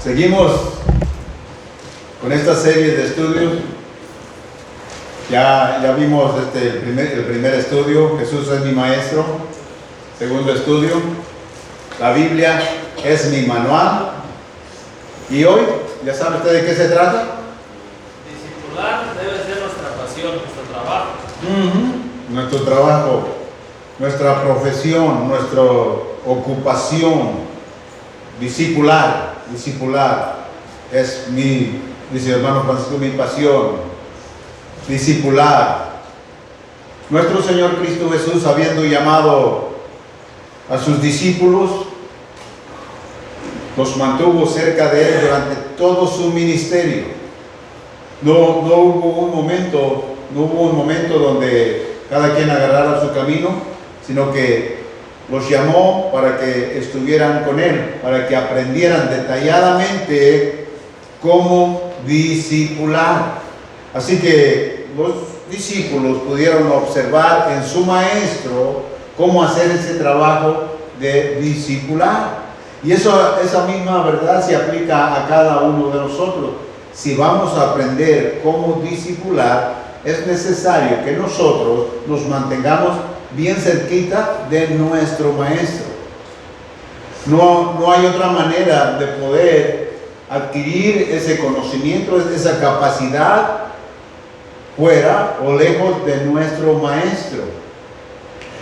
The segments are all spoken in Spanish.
Seguimos con esta serie de estudios. Ya vimos el primer estudio, Jesús es mi maestro. Segundo estudio, la Biblia es mi manual. Y hoy, ¿ya sabe usted de qué se trata? Discipular debe ser nuestra pasión, nuestro trabajo. Nuestro trabajo, nuestra profesión, nuestra ocupación. Discipular es dice el hermano Francisco, mi pasión. Discipular. Nuestro Señor Cristo Jesús, habiendo llamado a sus discípulos, los mantuvo cerca de Él durante todo su ministerio. No hubo un momento donde cada quien agarrara su camino, sino que los llamó para que estuvieran con Él, para que aprendieran detalladamente cómo discipular. Así que los discípulos pudieron observar en su maestro cómo hacer ese trabajo de discipular. Y esa misma verdad se aplica a cada uno de nosotros. Si vamos a aprender cómo discipular, es necesario que nosotros nos mantengamos bien cerquita de nuestro maestro. No hay otra manera de poder adquirir ese conocimiento, esa capacidad fuera o lejos de nuestro maestro.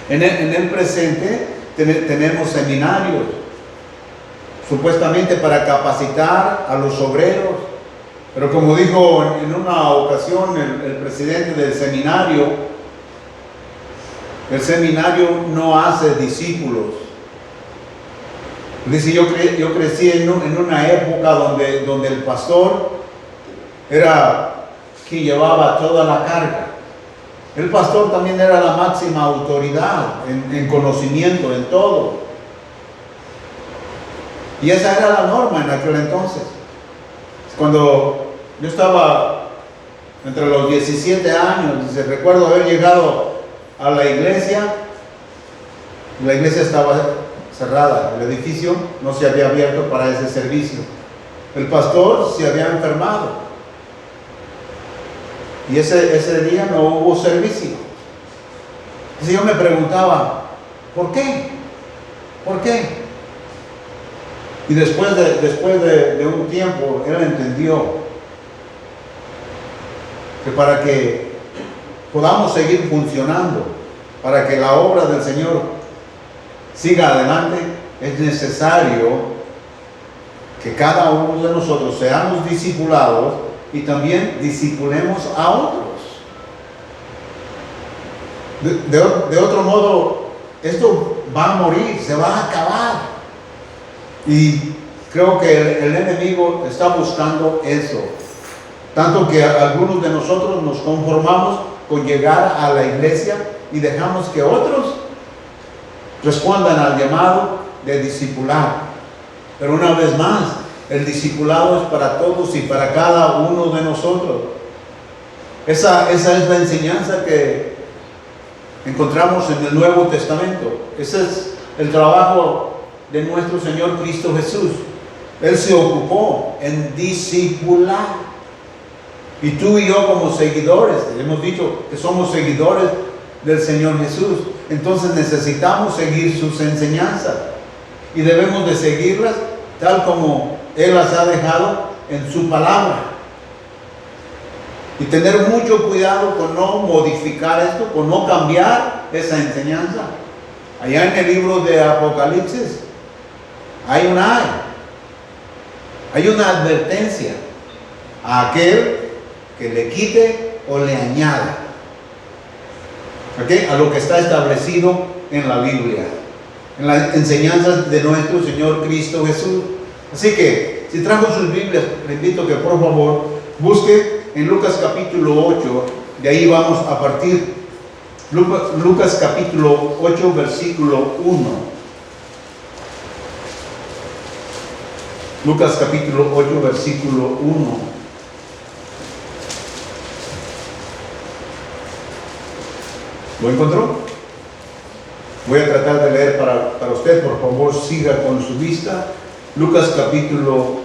En el presente tenemos seminarios, supuestamente para capacitar a los obreros, pero como dijo en una ocasión el presidente del seminario, el seminario no hace discípulos. Dice, yo crecí en una época donde el pastor era quien llevaba toda la carga. El pastor también era la máxima autoridad en conocimiento, en todo. Y esa era la norma en aquel entonces. Cuando yo estaba entre los 17 años, recuerdo haber llegado a la iglesia estaba cerrada, el edificio no se había abierto para ese servicio. El pastor se había enfermado y ese día no hubo servicio. Entonces yo me preguntaba, ¿por qué? ¿Por qué? Y después de un tiempo, él entendió que para que podamos seguir funcionando, para que la obra del Señor siga adelante, es necesario que cada uno de nosotros seamos discipulados y también discipulemos a otros. De otro modo, esto va a morir, se va a acabar. Y creo que el enemigo está buscando eso. Tanto que algunos de nosotros nos conformamos con llegar a la iglesia y dejamos que otros respondan al llamado de discipular. Pero una vez más, el discipulado es para todos y para cada uno de nosotros. Esa es la enseñanza que encontramos en el Nuevo Testamento. Ese es el trabajo de nuestro Señor Cristo Jesús. Él se ocupó en discipular. Y tú y yo como seguidores, hemos dicho que somos seguidores del Señor Jesús. Entonces necesitamos seguir sus enseñanzas. Y debemos de seguirlas tal como Él las ha dejado en su palabra. Y tener mucho cuidado con no modificar esto, con no cambiar esa enseñanza. Allá en el libro de Apocalipsis hay una advertencia a aquel que le quite o le añada, ¿okay?, a lo que está establecido en la Biblia, en las enseñanzas de nuestro Señor Cristo Jesús. Así que, si trajo sus Biblias, le invito a que por favor busque en Lucas capítulo 8, de ahí vamos a partir. Lucas capítulo 8, versículo 1. Lucas capítulo 8, versículo 1. ¿Lo encontró? Voy a tratar de leer para usted, por favor siga con su vista. Lucas capítulo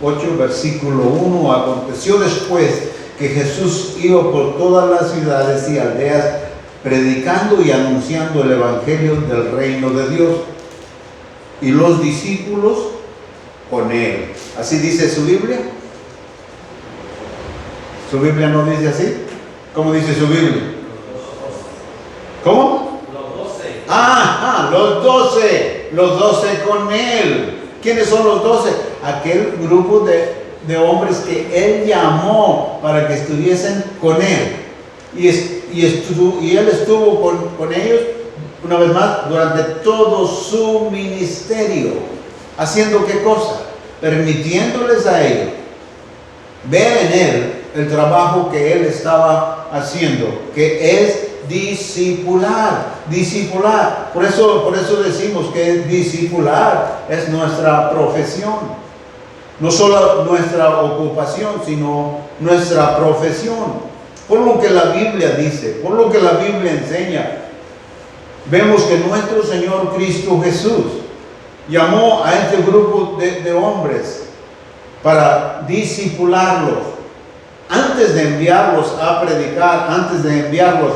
8, versículo 1. Aconteció después que Jesús iba por todas las ciudades y aldeas, predicando y anunciando el evangelio del reino de Dios, y los discípulos con él. ¿Así dice su Biblia? ¿Su Biblia no dice así? ¿Cómo dice su Biblia? ¿Cómo? Los 12 con él. ¿Quiénes son los 12? Aquel grupo de hombres que él llamó para que estuviesen con él. Y él estuvo con ellos, una vez más, durante todo su ministerio. ¿Haciendo qué cosa? Permitiéndoles a ellos ver en él el trabajo que él estaba haciendo, que es discipular. Por eso decimos que discipular es nuestra profesión. No solo nuestra ocupación, sino nuestra profesión. Por lo que la Biblia dice, por lo que la Biblia enseña, vemos que nuestro Señor Cristo Jesús llamó a este grupo de hombres para discipularlos. Antes de enviarlos a predicar, antes de enviarlos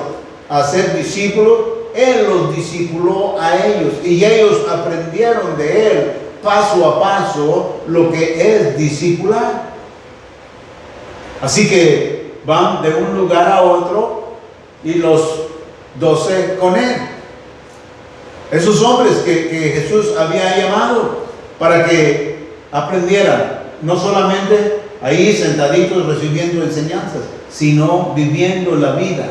a ser discípulos, Él los discipuló a ellos y ellos aprendieron de Él paso a paso lo que es discipular. Así que van de un lugar a otro y los 12 con Él. Esos hombres que Jesús había llamado para que aprendieran, no solamente ahí sentaditos recibiendo enseñanzas, sino viviendo la vida,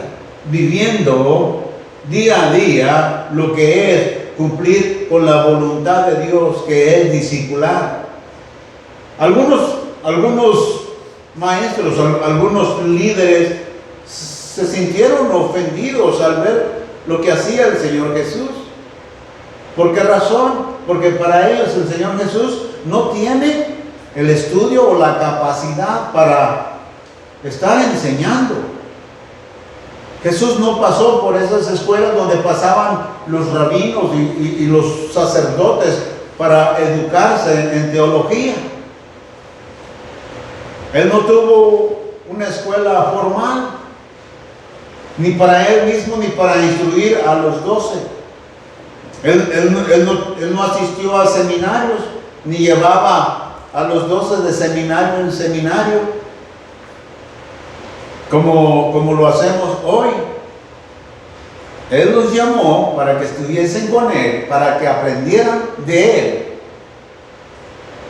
viviendo día a día lo que es cumplir con la voluntad de Dios, que es discipular. Algunos maestros, algunos líderes se sintieron ofendidos al ver lo que hacía el Señor Jesús. ¿Por qué razón? Porque para ellos el Señor Jesús no tiene el estudio o la capacidad para estar enseñando. Jesús no pasó por esas escuelas donde pasaban los rabinos y los sacerdotes para educarse en teología. Él no tuvo una escuela formal, ni para él mismo, ni para instruir a los 12. Él no asistió a seminarios, ni llevaba a los 12 de seminario en seminario, como lo hacemos hoy. Él los llamó para que estuviesen con Él, para que aprendieran de Él.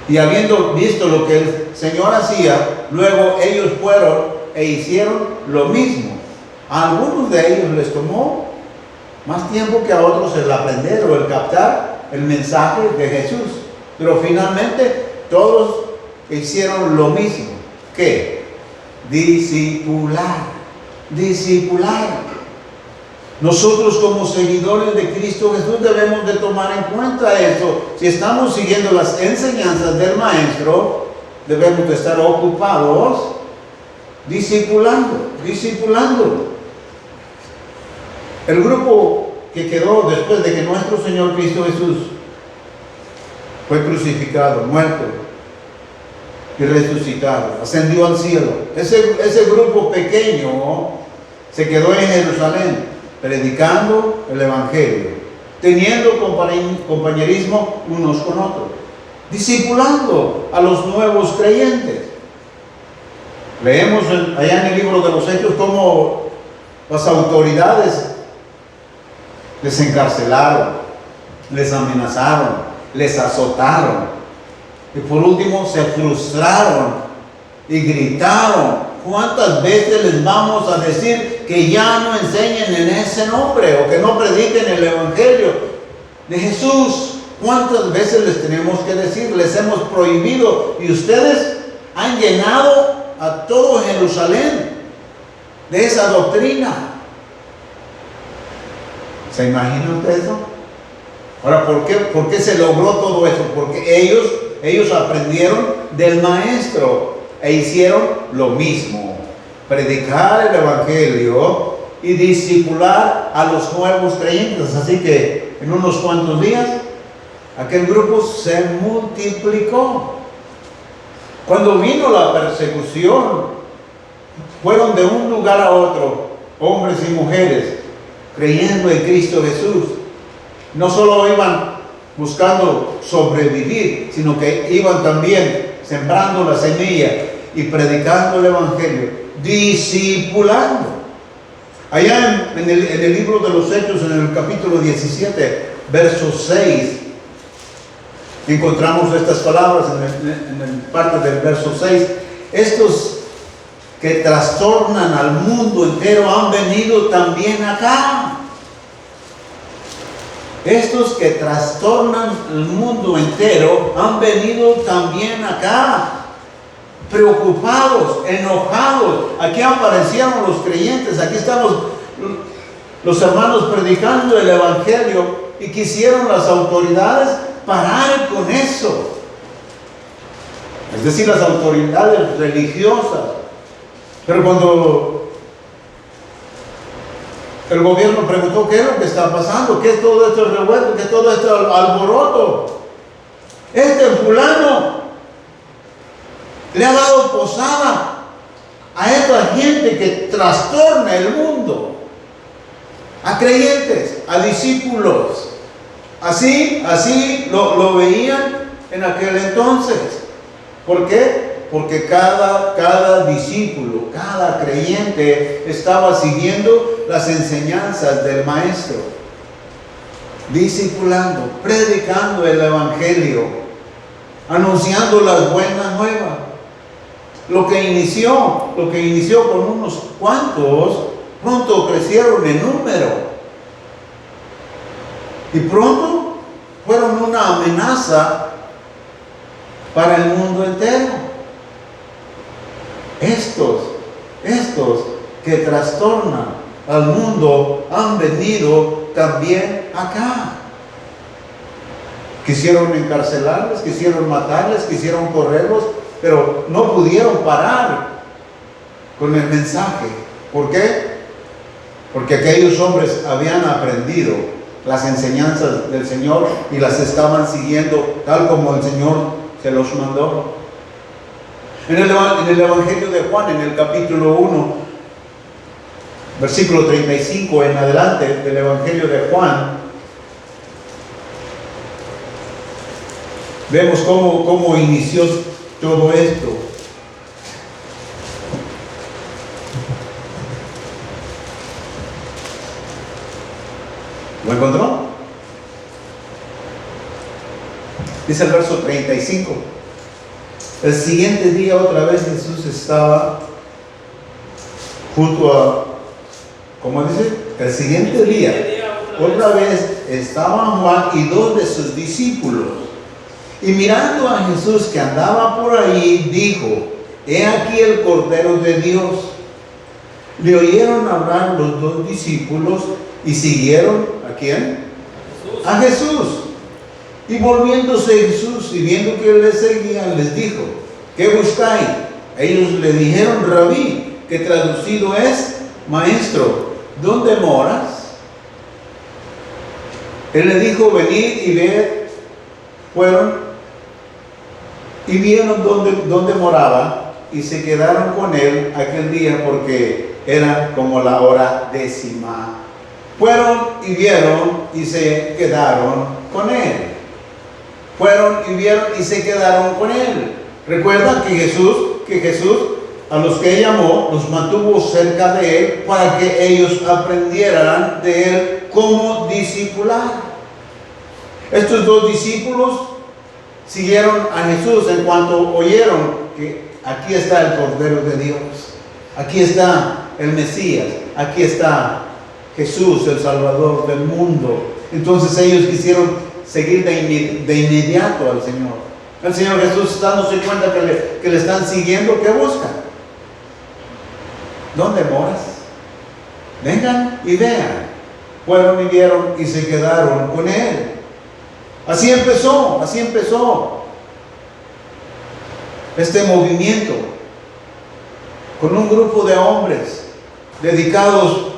Y habiendo visto lo que el Señor hacía, luego ellos fueron e hicieron lo mismo. A algunos de ellos les tomó más tiempo que a otros el aprender o el captar el mensaje de Jesús. Pero finalmente todos hicieron lo mismo. ¿Qué? Discipular. Nosotros como seguidores de Cristo Jesús debemos de tomar en cuenta esto. Si estamos siguiendo las enseñanzas del Maestro, debemos de estar ocupados discipulando. El grupo que quedó después de que nuestro Señor Cristo Jesús fue crucificado, muerto y resucitado, ascendió al cielo. Ese grupo pequeño se quedó en Jerusalén, predicando el Evangelio, teniendo compañerismo unos con otros, discipulando a los nuevos creyentes. Leemos allá en el libro de los Hechos cómo las autoridades les encarcelaron, les amenazaron, les azotaron y por último se frustraron y gritaron: ¿cuántas veces les vamos a decir que ya no enseñen en ese nombre o que no prediquen el Evangelio de Jesús? ¿Cuántas veces les tenemos que decir? Les hemos prohibido y ustedes han llenado a todo Jerusalén de esa doctrina. ¿Se imagina usted eso? Ahora, ¿por qué se logró todo eso? Porque ellos aprendieron del Maestro e hicieron lo mismo: predicar el Evangelio y discipular a los nuevos creyentes. Así que en unos cuantos días aquel grupo se multiplicó. Cuando vino la persecución, fueron de un lugar a otro, hombres y mujeres, creyendo en Cristo Jesús. No solo iban buscando sobrevivir, sino que iban también sembrando la semilla y predicando el Evangelio, discipulando. Allá en el libro de los Hechos, en el capítulo 17, verso 6, encontramos estas palabras en parte del verso 6. Estos que trastornan al mundo entero han venido también acá. Estos que trastornan el mundo entero han venido también acá, preocupados, enojados. Aquí aparecieron los creyentes, aquí estamos los hermanos predicando el Evangelio, y quisieron las autoridades parar con eso. Es decir, las autoridades religiosas. Pero cuando el gobierno preguntó qué es lo que está pasando, qué es todo esto revuelto, qué es todo este alboroto, este fulano le ha dado posada a esta gente que trastorna el mundo, a creyentes, a discípulos. Así lo veían en aquel entonces. ¿Por qué? Porque cada discípulo, cada creyente estaba siguiendo las enseñanzas del Maestro, discipulando, predicando el Evangelio, anunciando las buenas nuevas. Lo que inició con unos cuantos, pronto crecieron en número. Y pronto fueron una amenaza para el mundo entero. Estos que trastornan al mundo han venido también acá. Quisieron encarcelarles, quisieron matarles, quisieron correrlos, pero no pudieron parar con el mensaje. ¿Por qué? Porque aquellos hombres habían aprendido las enseñanzas del Señor y las estaban siguiendo tal como el Señor se los mandó. En el Evangelio de Juan, en el capítulo 1, versículo 35 en adelante del Evangelio de Juan, vemos cómo inició todo esto. ¿Lo encontró? Dice el verso 35. El siguiente día otra vez Jesús estaba junto a, ¿cómo dice? El siguiente día otra vez estaban Juan y dos de sus discípulos. Y mirando a Jesús que andaba por ahí, dijo: he aquí el Cordero de Dios. Le oyeron hablar los dos discípulos y siguieron, ¿a quién? A Jesús. Y volviéndose Jesús y viendo que les seguían, les dijo: ¿qué buscáis? Ellos le dijeron: Rabí, que traducido es maestro, ¿dónde moras? Él le dijo: venid y ved. Fueron y vieron dónde moraba, y se quedaron con él aquel día, porque era como la hora 10. Fueron y vieron y se quedaron con él. Fueron y vieron y se quedaron con él. Recuerda que Jesús a los que llamó los mantuvo cerca de él para que ellos aprendieran de él cómo discipular. Estos dos discípulos siguieron a Jesús en cuanto oyeron que aquí está el Cordero de Dios, aquí está el Mesías, aquí está Jesús, el Salvador del mundo. Entonces ellos quisieron seguir de inmediato al Señor. El Señor Jesús, dándose cuenta que le están siguiendo, ¿qué buscan? ¿Dónde moras? Vengan y vean. Fueron y vieron y se quedaron con él. Así empezó este movimiento, con un grupo de hombres dedicados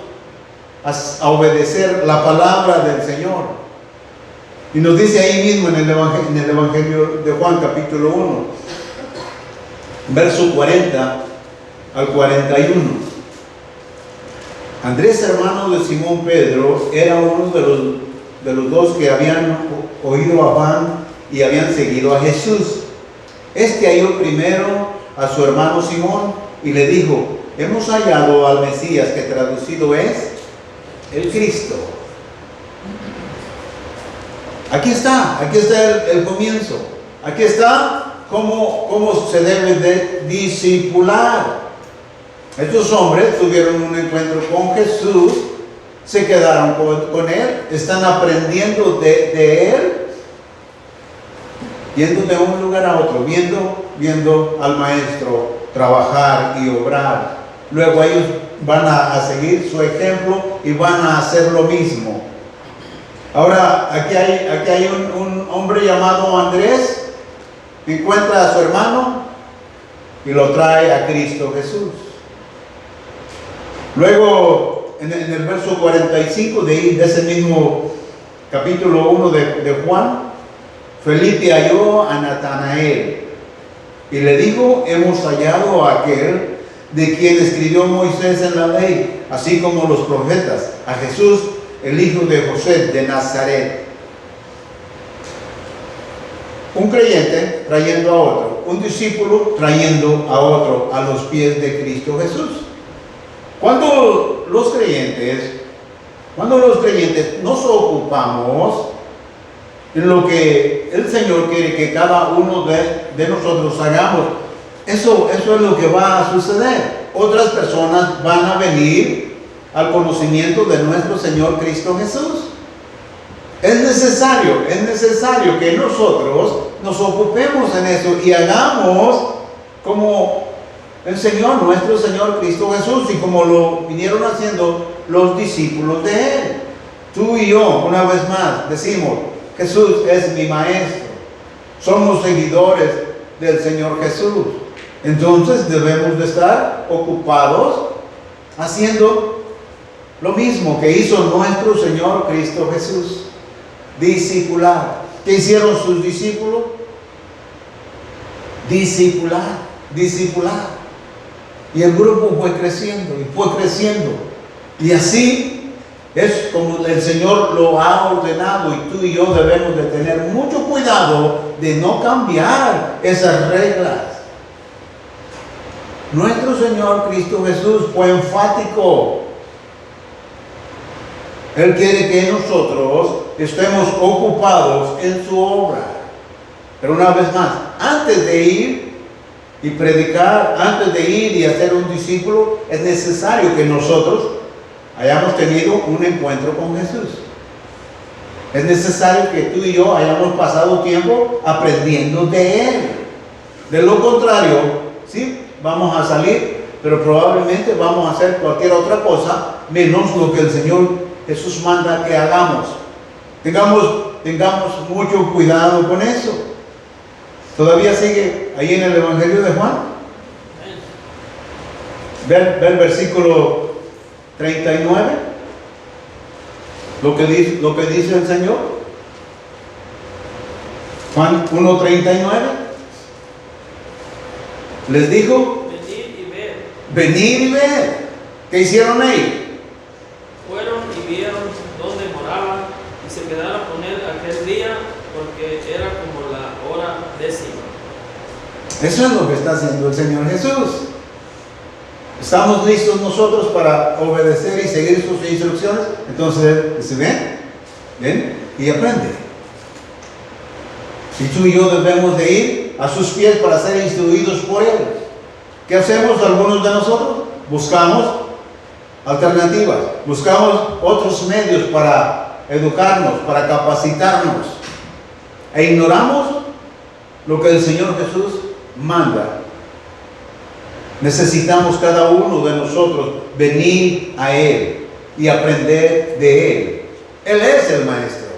a obedecer la palabra del Señor. Y nos dice ahí mismo en el Evangelio de Juan, capítulo 1, verso 40 al 41. Andrés, hermano de Simón Pedro, era uno de los dos que habían oído a Juan y habían seguido a Jesús. Este halló primero a su hermano Simón y le dijo: hemos hallado al Mesías, que traducido es el Cristo. Aquí está el comienzo. Aquí está cómo se debe de discipular. Estos hombres tuvieron un encuentro con Jesús, se quedaron con Él, están aprendiendo de Él, yendo de un lugar a otro, viendo al Maestro trabajar y obrar. Luego ellos van a seguir su ejemplo y van a hacer lo mismo. Ahora, aquí hay un hombre llamado Andrés, encuentra a su hermano y lo trae a Cristo Jesús. Luego, en el verso 45 de ese mismo capítulo 1 de Juan, Felipe halló a Natanael y le dijo: hemos hallado a aquel de quien escribió Moisés en la ley, así como los profetas, a Jesús, el hijo de José de Nazaret. Un creyente trayendo a otro, un discípulo trayendo a otro a los pies de Cristo Jesús. Cuando los creyentes nos ocupamos en lo que el Señor quiere que cada uno de nosotros hagamos, eso es lo que va a suceder. Otras personas van a venir al conocimiento de nuestro Señor Cristo Jesús. Es necesario que nosotros nos ocupemos en eso y hagamos como enseñó nuestro Señor Cristo Jesús y como lo vinieron haciendo los discípulos de Él. Tú y yo, una vez más, decimos: Jesús es mi Maestro. Somos seguidores del Señor Jesús. Entonces debemos de estar ocupados haciendo lo mismo que hizo nuestro Señor Cristo Jesús. Discipular. ¿Qué hicieron sus discípulos? Discipular. Y el grupo fue creciendo y fue creciendo. Y así es como el Señor lo ha ordenado, y tú y yo debemos de tener mucho cuidado de no cambiar esas reglas. Nuestro Señor Cristo Jesús fue enfático. Él quiere que nosotros estemos ocupados en su obra. Pero una vez más, antes de ir y predicar, antes de ir y hacer un discípulo, es necesario que nosotros hayamos tenido un encuentro con Jesús. Es necesario que tú y yo hayamos pasado tiempo aprendiendo de Él. De lo contrario, sí, vamos a salir, pero probablemente vamos a hacer cualquier otra cosa menos lo que el Señor Jesús manda que hagamos. Tengamos mucho cuidado con eso. Todavía sigue ahí en el Evangelio de Juan. Ve el versículo 39. Lo que dice el Señor. Juan 1:39. Les dijo: venid y ver. ¿Qué hicieron ahí? Fueron y vieron dónde moraban y se quedaron con él aquel día, porque era como la hora 10:00. Eso es lo que está haciendo el Señor Jesús. ¿Estamos listos nosotros para obedecer y seguir sus instrucciones? Entonces, ¿se ven y aprende. Y tú y yo debemos de ir a sus pies para ser instruidos por Él. ¿Qué hacemos algunos de nosotros? Buscamos alternativas, buscamos otros medios para educarnos, para capacitarnos, e ignoramos lo que el Señor Jesús manda. Necesitamos cada uno de nosotros venir a Él y aprender de Él. Él es el Maestro.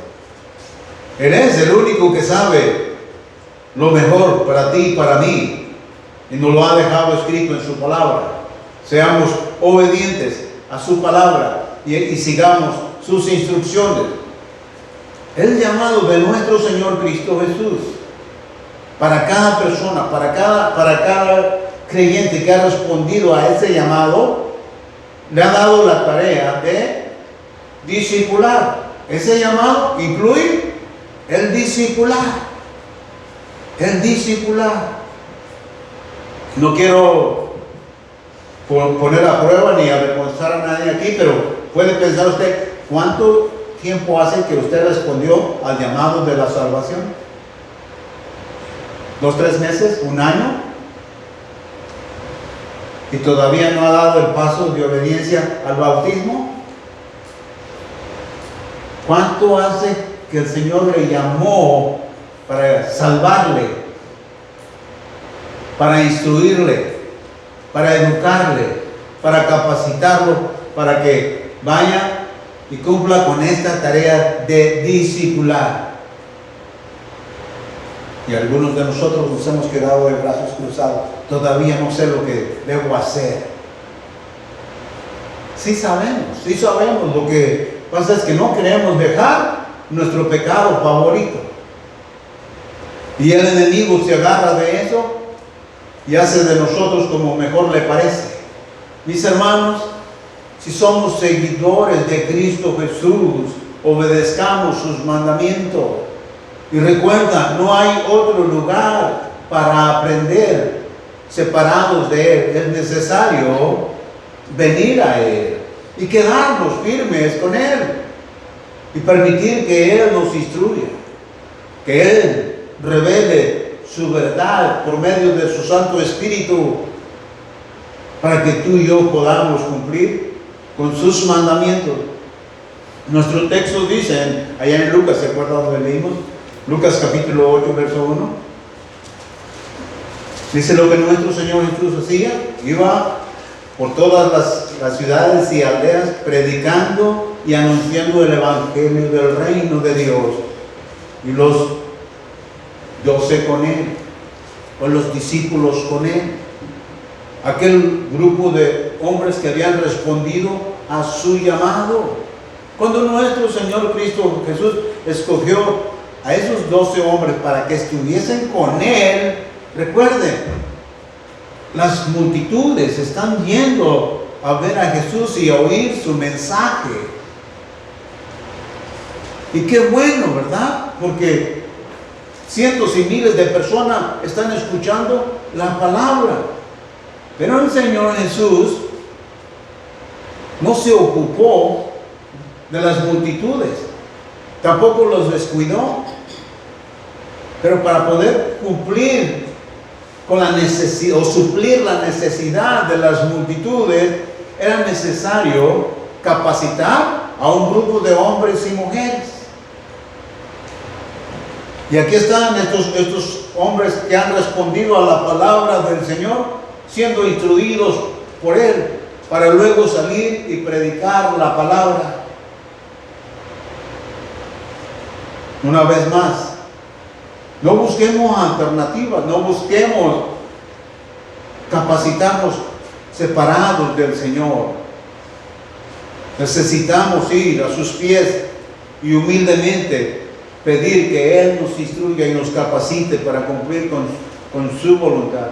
Él es el único que sabe lo mejor para ti y para mí, y nos lo ha dejado escrito en su palabra. Seamos obedientes a su palabra y sigamos sus instrucciones. El llamado de nuestro Señor Cristo Jesús para cada persona, para cada creyente que ha respondido a ese llamado, le ha dado la tarea de discipular. Ese llamado incluye el discipular. El discipular. No quiero poner a prueba ni avergonzar a nadie aquí, pero puede pensar usted cuánto tiempo hace que usted respondió al llamado de la salvación. ¿2, 3 meses? ¿1 año? ¿Y todavía no ha dado el paso de obediencia al bautismo? ¿Cuánto hace que el Señor le llamó para salvarle, para instruirle, para educarle, para capacitarlo, para que vaya y cumpla con esta tarea de discipular? Y algunos de nosotros nos hemos quedado de brazos cruzados. Todavía no sé lo que debo hacer. Sí sabemos. Lo que pasa es que no queremos dejar nuestro pecado favorito. Y el enemigo se agarra de eso y hace de nosotros como mejor le parece. Mis hermanos, si somos seguidores de Cristo Jesús, obedezcamos sus mandamientos. Y recuerda, no hay otro lugar para aprender separados de Él. Es necesario venir a Él y quedarnos firmes con Él y permitir que Él nos instruya, que Él revele su verdad por medio de su Santo Espíritu, para que tú y yo podamos cumplir con sus mandamientos. Nuestros textos dicen, allá en Lucas, ¿se acuerdan donde leímos? Lucas capítulo 8, verso 1. Dice lo que nuestro Señor Jesús hacía: iba por todas las ciudades y aldeas predicando y anunciando el evangelio del reino de Dios. Y los 12 con Él, o los discípulos con Él, aquel grupo de hombres que habían respondido a su llamado. Cuando nuestro Señor Cristo Jesús escogió a esos 12 hombres para que estuviesen con Él, recuerden, las multitudes están yendo a ver a Jesús y a oír su mensaje. Y qué bueno, ¿verdad? Porque cientos y miles de personas están escuchando la palabra. Pero el Señor Jesús no se ocupó de las multitudes, tampoco los descuidó. Pero para poder cumplir con la necesidad o suplir la necesidad de las multitudes, era necesario capacitar a un grupo de hombres y mujeres. Y aquí están estos hombres que han respondido a la palabra del Señor, siendo instruidos por Él, para luego salir y predicar la palabra. Una vez más, no busquemos alternativas, no busquemos capacitarnos separados del Señor. Necesitamos ir a sus pies y humildemente pedir que Él nos instruya y nos capacite para cumplir con su voluntad.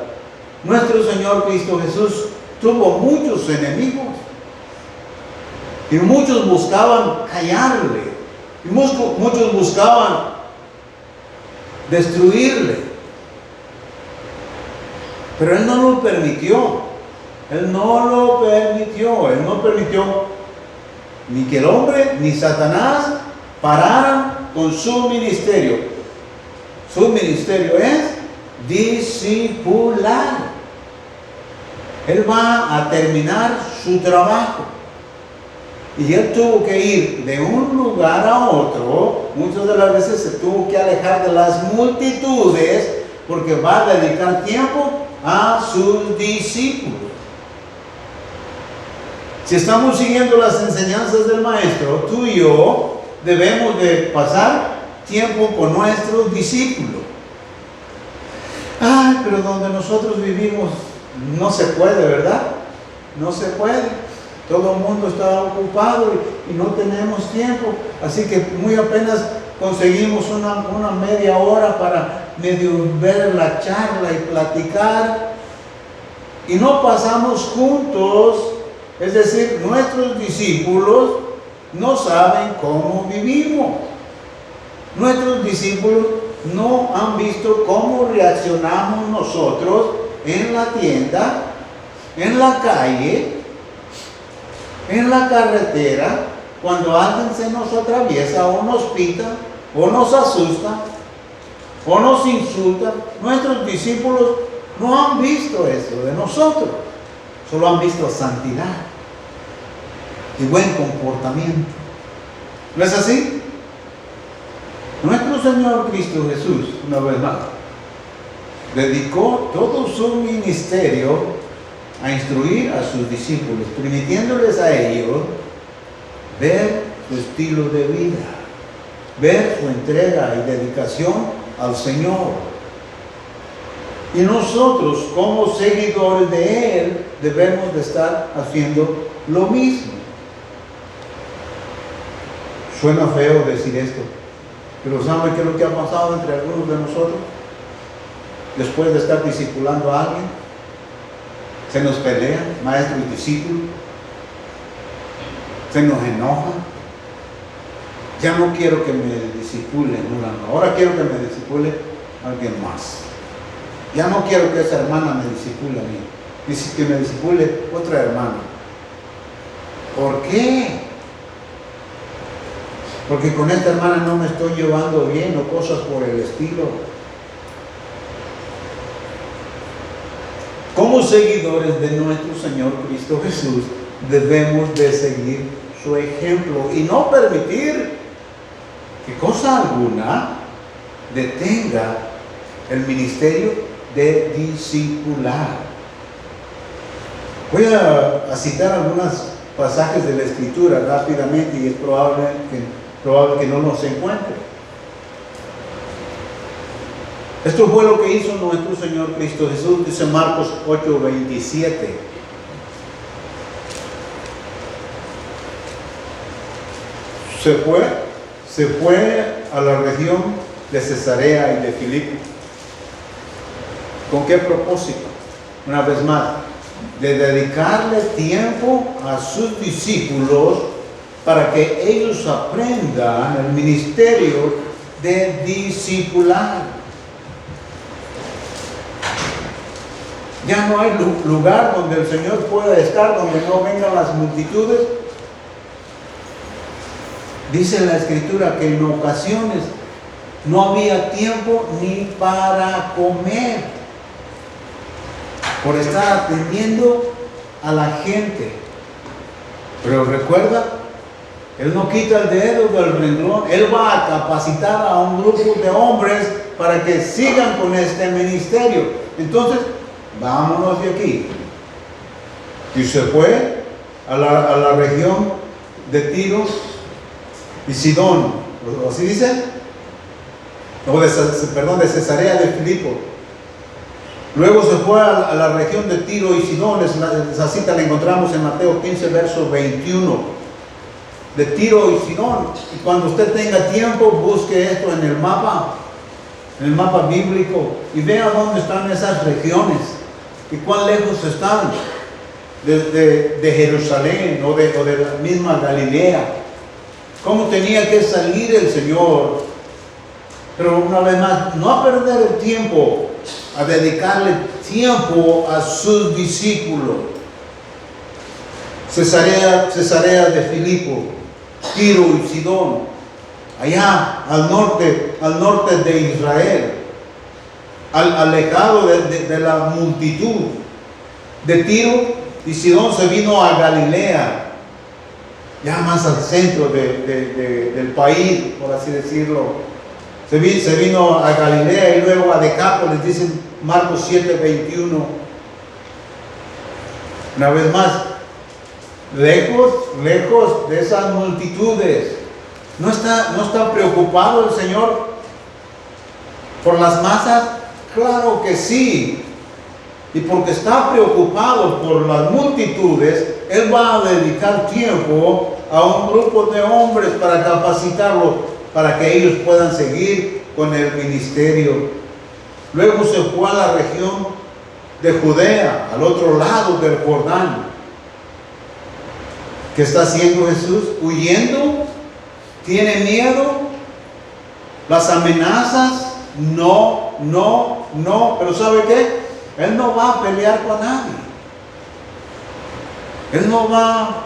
Nuestro Señor Cristo Jesús tuvo muchos enemigos y muchos buscaban callarle y muchos buscaban destruirle, pero Él no lo permitió. Él no permitió ni que el hombre ni Satanás pararan con su ministerio. Su ministerio es discipular. Él va a terminar su trabajo. Y Él tuvo que ir de un lugar a otro. Muchas de las veces se tuvo que alejar de las multitudes porque va a dedicar tiempo a sus discípulos. Si estamos siguiendo las enseñanzas del Maestro, tú y yo debemos de pasar tiempo con nuestros discípulos. Ay, pero donde nosotros vivimos no se puede, ¿verdad? No se puede. Todo el mundo está ocupado y no tenemos tiempo. Así que muy apenas conseguimos una media hora medio ver la charla y platicar, y no pasamos juntos. Es decir, nuestros discípulos no saben cómo vivimos. Nuestros discípulos no han visto cómo reaccionamos nosotros en la tienda, en la calle, en la carretera, cuando alguien se nos atraviesa o nos pita o nos asusta o nos insulta. Nuestros discípulos no han visto eso de nosotros, solo han visto santidad y buen comportamiento. ¿No es así? Nuestro Señor Cristo Jesús, una vez más, dedicó todo su ministerio a instruir a sus discípulos, permitiéndoles a ellos ver su estilo de vida, ver su entrega y dedicación al Señor. Y nosotros, como seguidores de Él, debemos de estar haciendo lo mismo. Suena feo decir esto, pero ¿saben qué es lo que ha pasado entre algunos de nosotros? Después de estar discipulando a alguien, se nos pelean, maestro y discípulo, se nos enoja. Ya no quiero que me discipule, ahora quiero que me discipule alguien más. Ya no quiero que esa hermana me discipule a mí, que me discipule otra hermana. ¿Por qué? Porque con esta hermana no me estoy llevando bien o cosas por el estilo. Como seguidores de nuestro Señor Cristo Jesús, debemos de seguir su ejemplo y no permitir que cosa alguna detenga el ministerio de discipular. Voy a citar algunos pasajes de la Escritura rápidamente, y es probable que no los encuentre. Esto fue lo que hizo nuestro Señor Cristo Jesús, dice Marcos 8:27. Se fue a la región de Cesarea y de Filipo. ¿Con qué propósito? Una vez más, de dedicarle tiempo a sus discípulos para que ellos aprendan el ministerio de discipular. Ya no hay lugar donde el Señor pueda estar, donde no vengan las multitudes. Dice la Escritura que en ocasiones no había tiempo ni para comer, por estar atendiendo a la gente. Pero recuerda, Él no quita el dedo del renglón. Él va a capacitar a un grupo de hombres para que sigan con este ministerio. Entonces, vámonos de aquí. Y se fue a la región de Tiro y Sidón. ¿Así dice? No, de Cesarea de Filipo. Luego se fue a la región de Tiro y Sidón. Esa cita la encontramos en Mateo 15, verso 21. De Tiro y Sidón. Y cuando usted tenga tiempo, busque esto en el mapa bíblico, y vea dónde están esas regiones y cuán lejos están de Jerusalén o de la misma Galilea. Cómo tenía que salir el Señor. Pero una vez más, no a perder el tiempo, a dedicarle tiempo a sus discípulos. Cesarea de Filipo, Tiro y Sidón, allá al norte de Israel, alejado de la multitud. De Tiro y Sidón se vino a Galilea, ya más al centro del país, por así decirlo. Se vino a Galilea y luego a Decápolis, dice Marcos 7:21. Una vez más, lejos de esas multitudes. ¿No está preocupado el Señor por las masas? Claro que sí. Y porque está preocupado por las multitudes, Él va a dedicar tiempo a un grupo de hombres para capacitarlos, para que ellos puedan seguir con el ministerio Luego se fue a la región de Judea, al otro lado del Jordán. ¿Qué está haciendo Jesús? Huyendo. ¿Tiene miedo? Las amenazas. No. Pero ¿sabe qué? Él no va a pelear con nadie. Él no va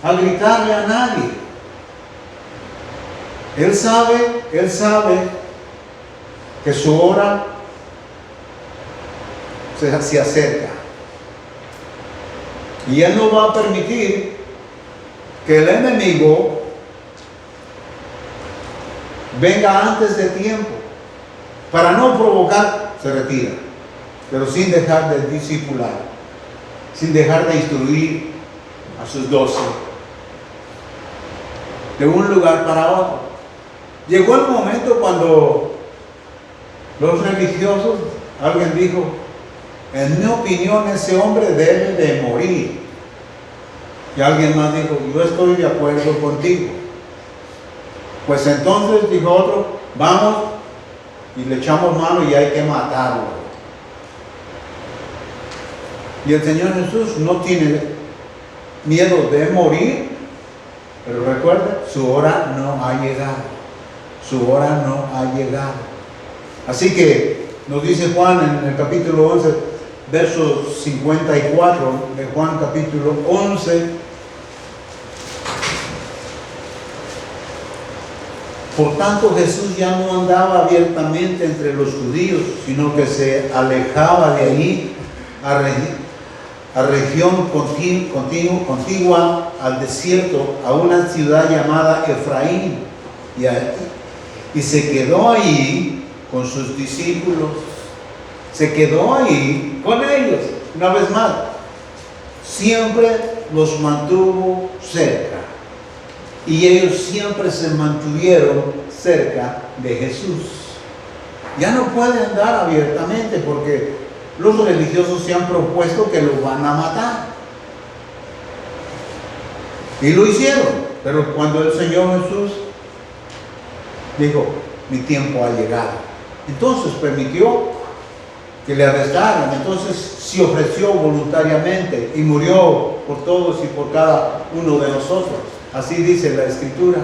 a gritarle a nadie. Él sabe que su hora se acerca. Y Él no va a permitir que el enemigo venga antes de tiempo. Para no provocar, se retira, pero sin dejar de discipular, sin dejar de instruir a sus 12 de un lugar para otro. Llegó el momento cuando los religiosos, alguien dijo, en mi opinión ese hombre debe de morir. Y alguien más dijo, yo estoy de acuerdo contigo. Pues entonces dijo otro, vamos y le echamos mano y hay que matarlo. Y el Señor Jesús no tiene miedo de morir, pero recuerda, su hora no ha llegado. Su hora no ha llegado. Así que nos dice Juan en el capítulo 11, verso 54 de Juan capítulo 11. Por tanto, Jesús ya no andaba abiertamente entre los judíos, sino que se alejaba de allí a región contigua al desierto, a una ciudad llamada Efraín, y se quedó ahí con sus discípulos. Se quedó ahí con ellos. Una vez más, siempre los mantuvo cerca. Y ellos siempre se mantuvieron cerca de Jesús. Ya no puede andar abiertamente porque los religiosos se han propuesto que lo van a matar. Y lo hicieron. Pero cuando el Señor Jesús dijo, mi tiempo ha llegado, entonces permitió que le arrestaran. Entonces se ofreció voluntariamente y murió por todos y por cada uno de nosotros. Así dice la Escritura.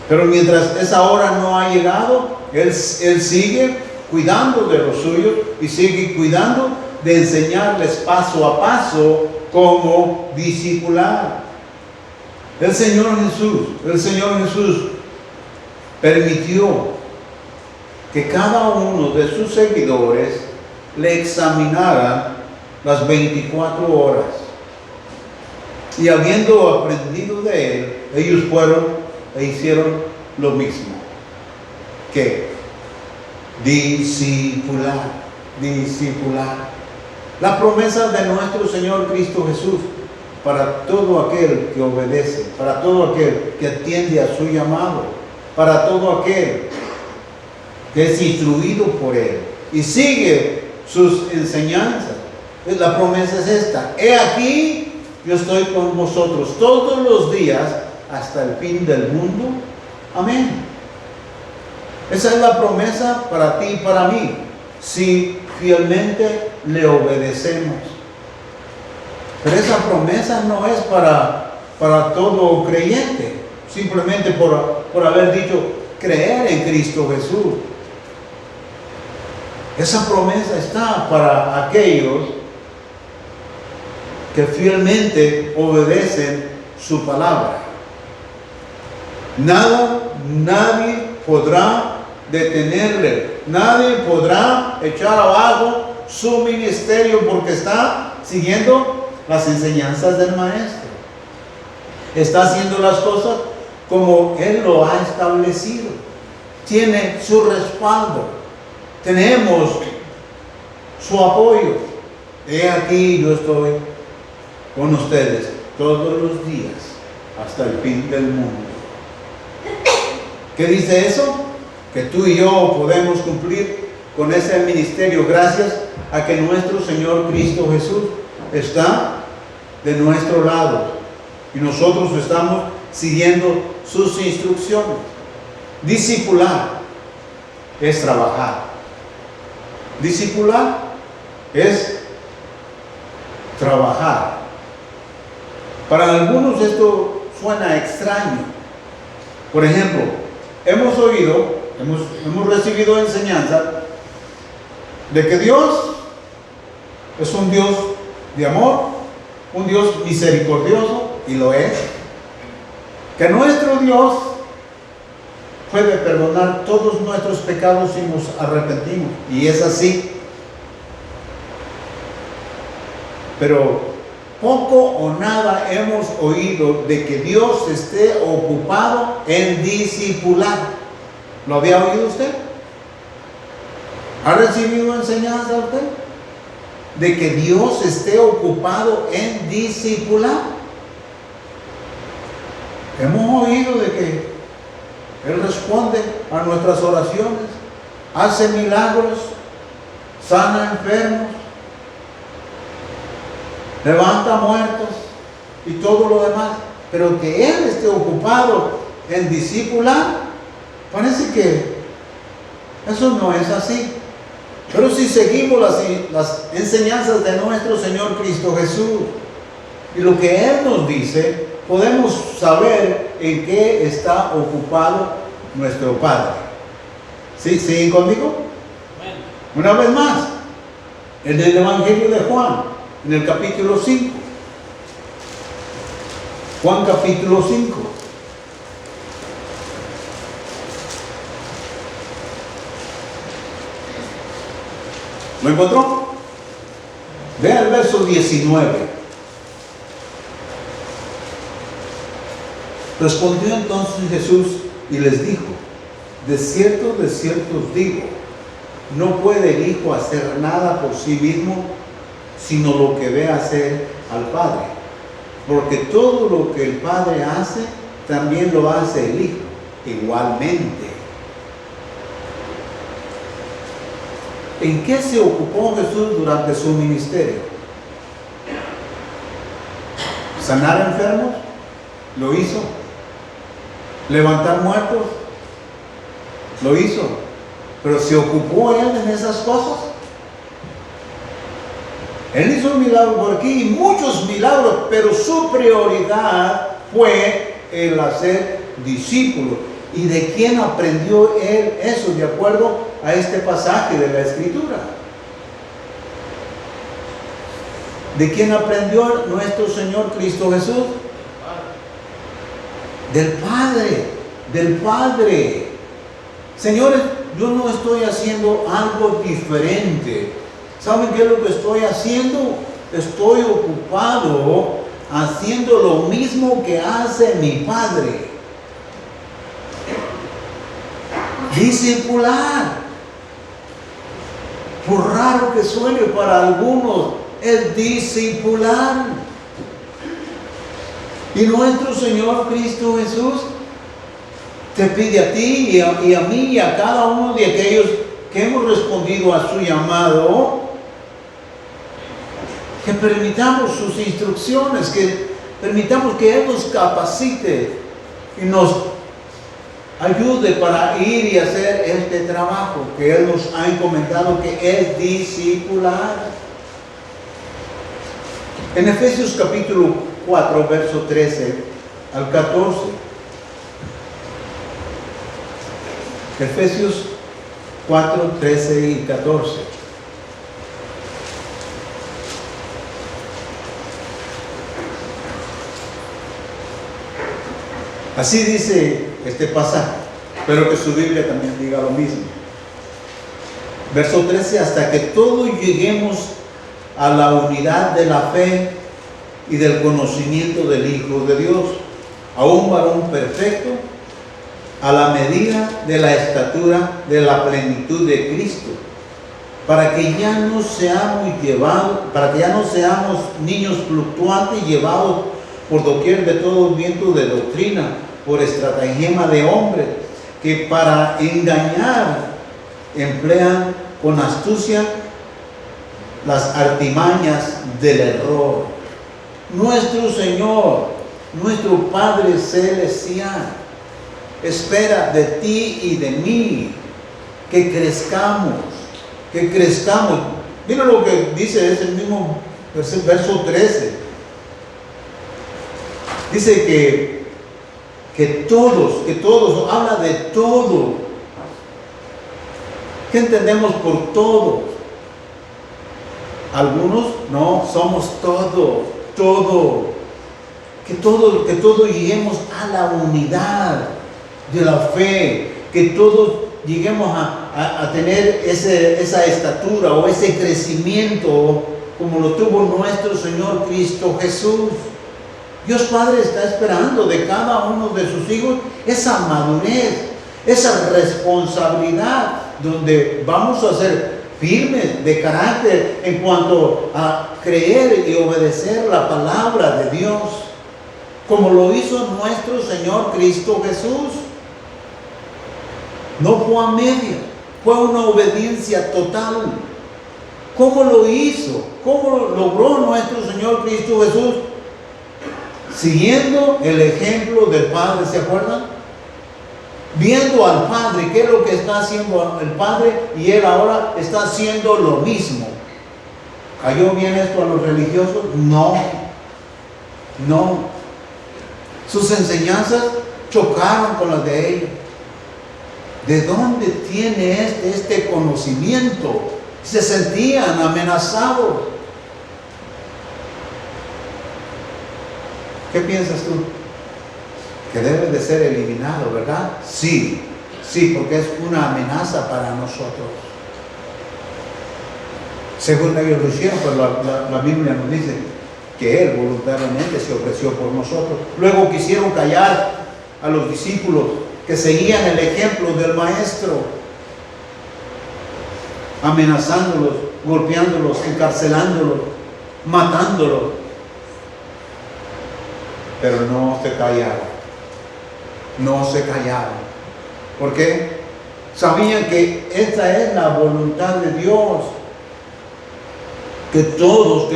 Pero mientras esa hora no ha llegado, Él sigue cuidando de los suyos y sigue cuidando de enseñarles paso a paso cómo discipular. El Señor Jesús permitió que cada uno de sus seguidores le examinaran las 24 horas. Y habiendo aprendido de Él, ellos fueron e hicieron lo mismo. ¿Qué? Discipular. La promesa de nuestro Señor Cristo Jesús para todo aquel que obedece, para todo aquel que atiende a su llamado, para todo aquel que es instruido por Él y sigue sus enseñanzas. La promesa es esta: he aquí, yo estoy con vosotros todos los días hasta el fin del mundo. Amén. Esa es la promesa para ti y para mí, si fielmente le obedecemos. Pero esa promesa no es para todo creyente, simplemente por haber dicho creer en Cristo Jesús. Esa promesa está para aquellos que fielmente obedecen su palabra. Nadie podrá detenerle, nadie podrá echar abajo su ministerio porque está siguiendo las enseñanzas del Maestro. Está haciendo las cosas como Él lo ha establecido. Tiene su respaldo. Tenemos su apoyo. He aquí, yo estoy con ustedes todos los días hasta el fin del mundo. ¿Qué dice eso? Que tú y yo podemos cumplir con ese ministerio gracias a que nuestro Señor Cristo Jesús está de nuestro lado y nosotros estamos siguiendo sus instrucciones. Discipular es trabajar. Discipular es trabajar. Para algunos esto suena extraño. Por ejemplo, hemos recibido enseñanza de que Dios es un Dios de amor, un Dios misericordioso, y lo es. Que nuestro Dios puede perdonar todos nuestros pecados si nos arrepentimos, y es así. Pero poco o nada hemos oído de que Dios esté ocupado en discipular. ¿Lo había oído usted? ¿Ha recibido enseñanza usted? De que Dios esté ocupado en discipular. Hemos oído de que Él responde a nuestras oraciones, hace milagros, sana enfermos, levanta muertos y todo lo demás. Pero que Él esté ocupado en discipular, parece que eso no es así. Pero si seguimos las enseñanzas de nuestro Señor Cristo Jesús y lo que Él nos dice, podemos saber en qué está ocupado nuestro Padre. ¿Sí? ¿Siguen conmigo? Una vez más, en el Evangelio de Juan, en el capítulo 5. Juan capítulo 5. ¿Lo encontró? Vea el verso 19. Respondió entonces Jesús y les dijo: de cierto os digo, no puede el Hijo hacer nada por sí mismo, sino lo que ve hacer al Padre. Porque todo lo que el Padre hace, también lo hace el Hijo, igualmente. ¿En qué se ocupó Jesús durante su ministerio? ¿Sanar enfermos? Lo hizo. ¿Levantar muertos? Lo hizo. Pero ¿se ocupó Él en esas cosas? Él hizo un milagro por aquí y muchos milagros, pero su prioridad fue el hacer discípulos. ¿Y de quién aprendió Él eso de acuerdo a este pasaje de la Escritura? ¿De quién aprendió nuestro Señor Cristo Jesús? Del Padre. Del Padre. Señores, yo no estoy haciendo algo diferente. ¿Saben qué es lo que estoy haciendo? Estoy ocupado haciendo lo mismo que hace mi Padre. Discipular. Por raro que suene para algunos, es discipular. Y nuestro Señor Cristo Jesús te pide a ti y a mí y a cada uno de aquellos que hemos respondido a su llamado, que permitamos sus instrucciones, que permitamos que Él nos capacite y nos ayude para ir y hacer este trabajo que Él nos ha encomendado, que es discipular. En Efesios capítulo 4, verso 13 al 14. Efesios 4, 13 y 14. Así dice este pasaje, pero que su Biblia también diga lo mismo. Verso 13: hasta que todos lleguemos a la unidad de la fe y del conocimiento del Hijo de Dios, a un varón perfecto, a la medida de la estatura de la plenitud de Cristo, para que ya no seamos niños fluctuantes llevados por doquier de todo viento de doctrina, por estratagema de hombres, que para engañar emplean con astucia las artimañas del error. Nuestro Señor, nuestro Padre Celestial, espera de ti y de mí que crezcamos, que crezcamos. Mira lo que dice, es el mismo verso 13. Dice que todos, habla de todo. ¿Qué entendemos por todo? Algunos no, somos todo. Que todos lleguemos a la unidad de la fe, que todos lleguemos a tener esa estatura o ese crecimiento como lo tuvo nuestro Señor Cristo Jesús. Dios Padre está esperando de cada uno de sus hijos esa madurez, esa responsabilidad, donde vamos a ser firmes de carácter en cuanto a creer y obedecer la palabra de Dios, como lo hizo nuestro Señor Cristo Jesús. No fue a media, fue una obediencia total. ¿Cómo lo hizo? ¿Cómo logró nuestro Señor Cristo Jesús? Siguiendo el ejemplo del Padre, ¿se acuerdan? Viendo al Padre, qué es lo que está haciendo el Padre, y Él ahora está haciendo lo mismo. ¿Cayó bien esto a los religiosos? No. Sus enseñanzas chocaron con las de ellos. ¿De dónde tiene este conocimiento? Se sentían amenazados. ¿Qué piensas tú? Que debe de ser eliminado, ¿verdad? Sí, porque es una amenaza para nosotros. Según ellos lo hicieron, pues la Biblia nos dice que Él voluntariamente se ofreció por nosotros. Luego quisieron callar a los discípulos que seguían el ejemplo del Maestro, amenazándolos, golpeándolos, encarcelándolos, matándolos. Pero no se callaron. ¿Por qué? Sabían que esta es la voluntad de Dios. Que todos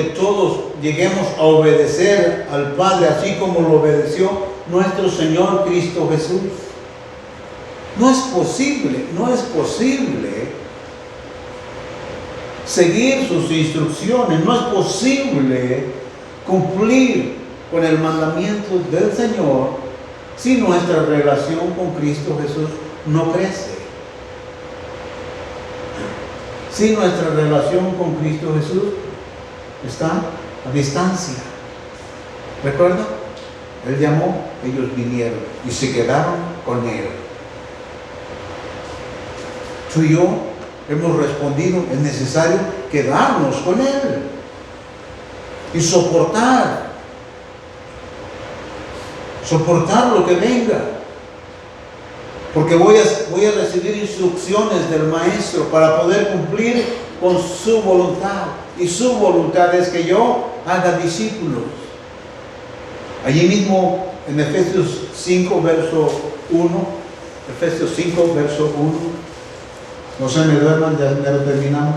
lleguemos a obedecer al Padre, así como lo obedeció nuestro Señor Cristo Jesús. No es posible seguir sus instrucciones, no es posible cumplir con el mandamiento del Señor si nuestra relación con Cristo Jesús no crece. Si nuestra relación con Cristo Jesús está a distancia. ¿Recuerda? Él llamó, ellos vinieron y se quedaron con Él. Tú y yo hemos respondido, es necesario quedarnos con Él y soportar lo que venga, porque voy a recibir instrucciones del Maestro para poder cumplir con su voluntad, y su voluntad es que yo haga discípulos. Allí mismo en Efesios 5 verso 1, no se me duerman, ya lo terminamos.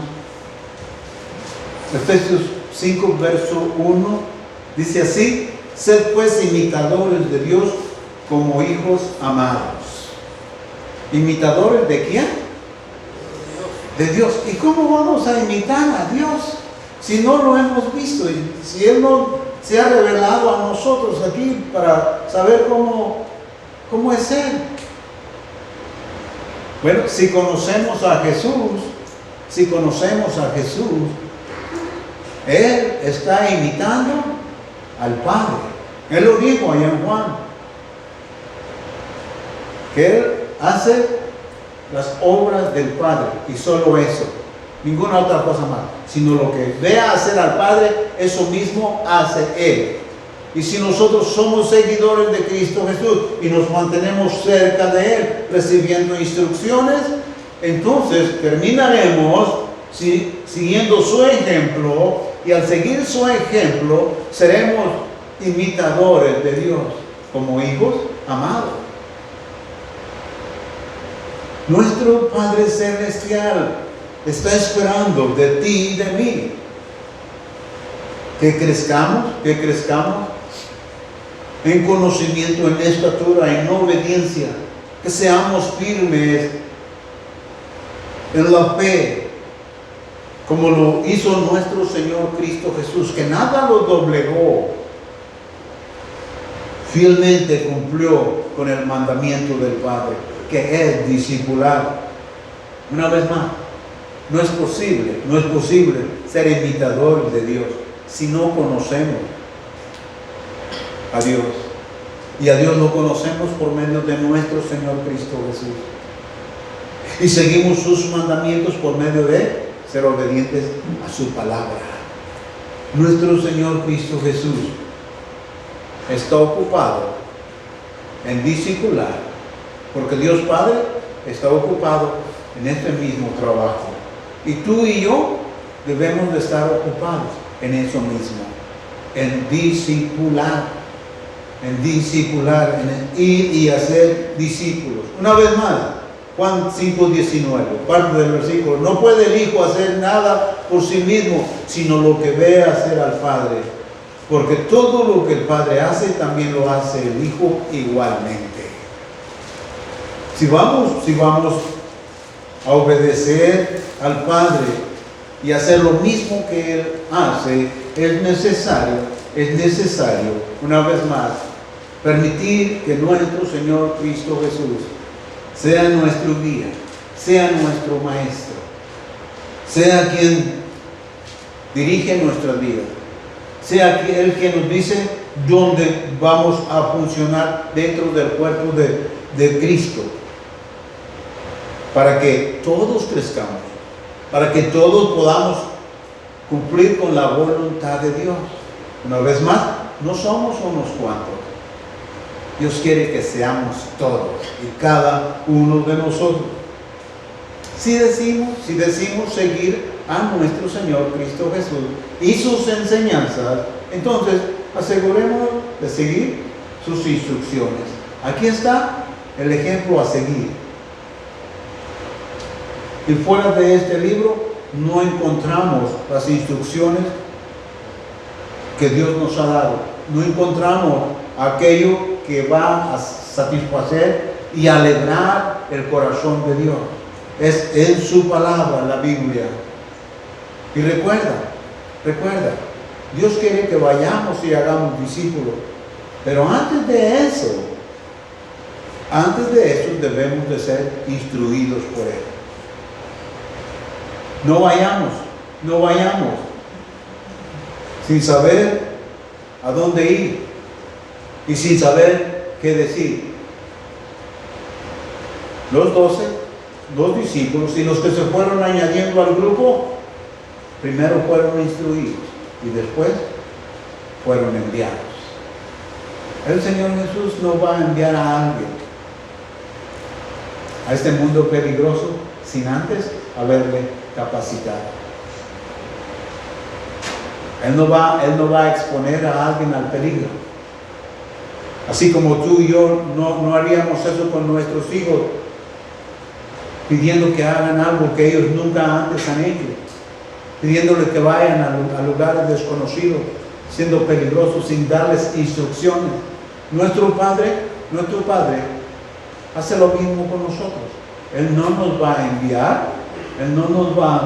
Efesios 5 verso 1 dice así: sed pues imitadores de Dios como hijos amados. ¿Imitadores de quién? De Dios. ¿Y cómo vamos a imitar a Dios si no lo hemos visto? Y si Él no se ha revelado a nosotros aquí para saber cómo es Él. Bueno, si conocemos a Jesús, Él está imitando al Padre. Él lo dijo allá en Juan, que Él hace las obras del Padre, y solo eso, ninguna otra cosa más, sino lo que vea hacer al Padre, eso mismo hace Él. Y si nosotros somos seguidores de Cristo Jesús y nos mantenemos cerca de Él, recibiendo instrucciones, entonces terminaremos siguiendo su ejemplo, y al seguir su ejemplo seremos imitadores de Dios como hijos amados. Nuestro Padre Celestial está esperando de ti y de mí que crezcamos en conocimiento, en estatura, en obediencia, que seamos firmes en la fe, como lo hizo nuestro Señor Cristo Jesús, que nada lo doblegó. Fielmente cumplió con el mandamiento del Padre, que es discipular. Una vez más, no es posible ser imitador de Dios si no conocemos a Dios. Y a Dios lo conocemos por medio de nuestro Señor Cristo Jesús. Y seguimos sus mandamientos por medio de ser obedientes a su palabra. Nuestro Señor Cristo Jesús está ocupado en discipular, porque Dios Padre está ocupado en este mismo trabajo. Y tú y yo debemos de estar ocupados en eso mismo, en discipular, en ir y hacer discípulos. Una vez más, Juan 5:19, parte del versículo: no puede el Hijo hacer nada por sí mismo, sino lo que ve hacer al Padre. Porque todo lo que el Padre hace, también lo hace el Hijo igualmente. Si vamos a obedecer al Padre y hacer lo mismo que Él hace, es necesario, una vez más, permitir que nuestro Señor Cristo Jesús sea nuestro guía, sea nuestro maestro, sea quien dirige nuestra vida, sea el que nos dice dónde vamos a funcionar dentro del cuerpo de Cristo, para que todos crezcamos, para que todos podamos cumplir con la voluntad de Dios. Una vez más, no somos unos cuantos. Dios quiere que seamos todos y cada uno de nosotros. Si decimos seguir a nuestro Señor Cristo Jesús y sus enseñanzas, entonces asegurémonos de seguir sus instrucciones. Aquí está el ejemplo a seguir. Y fuera de este libro no encontramos las instrucciones que Dios nos ha dado. No encontramos aquello que va a satisfacer y alegrar el corazón de Dios. Es en su palabra, la Biblia. Y recuerda, Dios quiere que vayamos y hagamos discípulos. Pero antes de eso debemos de ser instruidos por Él. No vayamos sin saber a dónde ir y sin saber qué decir. Los 12, los discípulos y los que se fueron añadiendo al grupo, primero fueron instruidos y después fueron enviados. El Señor Jesús no va a enviar a alguien a este mundo peligroso sin antes haberle capacitado. Él no va a exponer a alguien al peligro. Así como tú y yo no haríamos eso con nuestros hijos, pidiendo que hagan algo que ellos nunca antes han hecho, pidiéndoles que vayan a lugares desconocidos, siendo peligrosos, sin darles instrucciones. Nuestro Padre hace lo mismo con nosotros. Él no nos va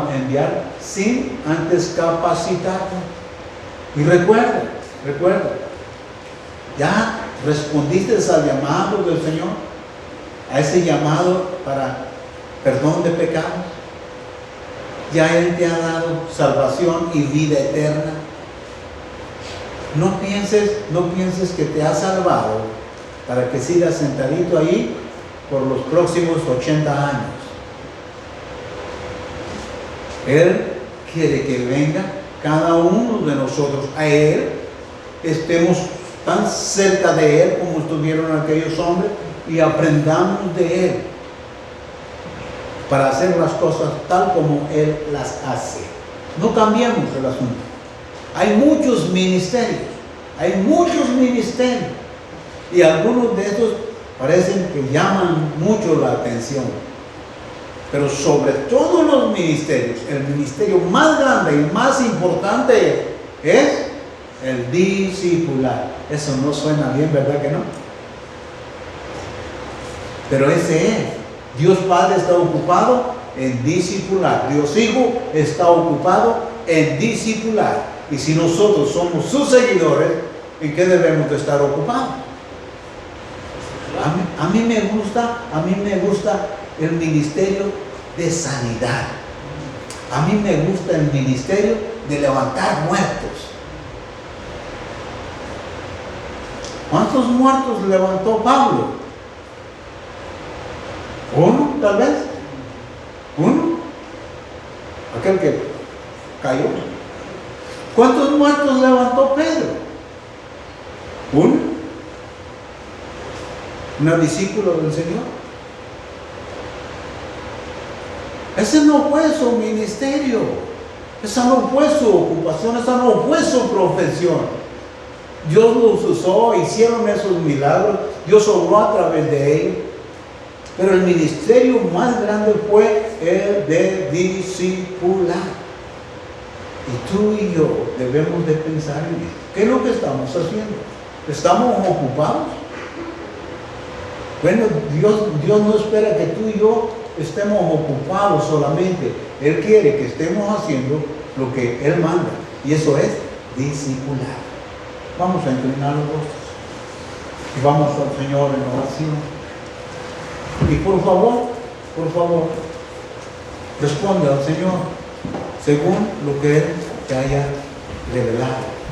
a enviar sin antes capacitarnos. Y recuerda, ya respondiste al llamado del Señor, a ese llamado para perdón de pecados. Ya Él te ha dado salvación y vida eterna. No pienses que te ha salvado para que sigas sentadito ahí por los próximos 80 años. Él quiere que venga cada uno de nosotros a Él, estemos tan cerca de Él como estuvieron aquellos hombres y aprendamos de Él para hacer las cosas tal como Él las hace. No cambiemos el asunto. Hay muchos ministerios y algunos de estos parecen que llaman mucho la atención. Pero sobre todos los ministerios, el ministerio más grande y más importante es el discipular. Eso no suena bien, ¿verdad que no? Pero ese es. Dios Padre está ocupado en discipular. Dios Hijo está ocupado en discipular. Y si nosotros somos sus seguidores, ¿en qué debemos de estar ocupados? A mí me gusta el ministerio de sanidad. A mí me gusta el ministerio de levantar muertos. ¿Cuántos muertos levantó Pablo? ¿Uno, tal vez? ¿Uno? Aquel que cayó. ¿Cuántos muertos levantó Pedro? ¿Uno? ¿Un discípulo del Señor? Ese no fue su ministerio. Esa no fue su ocupación. Esa no fue su profesión. Dios los usó, hicieron esos milagros. Dios obró a través de ellos. Pero el ministerio más grande fue el de discipular. Y tú y yo debemos de pensar en esto. ¿Qué es lo que estamos haciendo? ¿Estamos ocupados? Bueno, Dios no espera que tú y yo estemos ocupados solamente. Él quiere que estemos haciendo lo que Él manda. Y eso es discipular. Vamos a inclinar los rostros. Y vamos al Señor en oración. Y por favor, responde al Señor según lo que Él te haya revelado.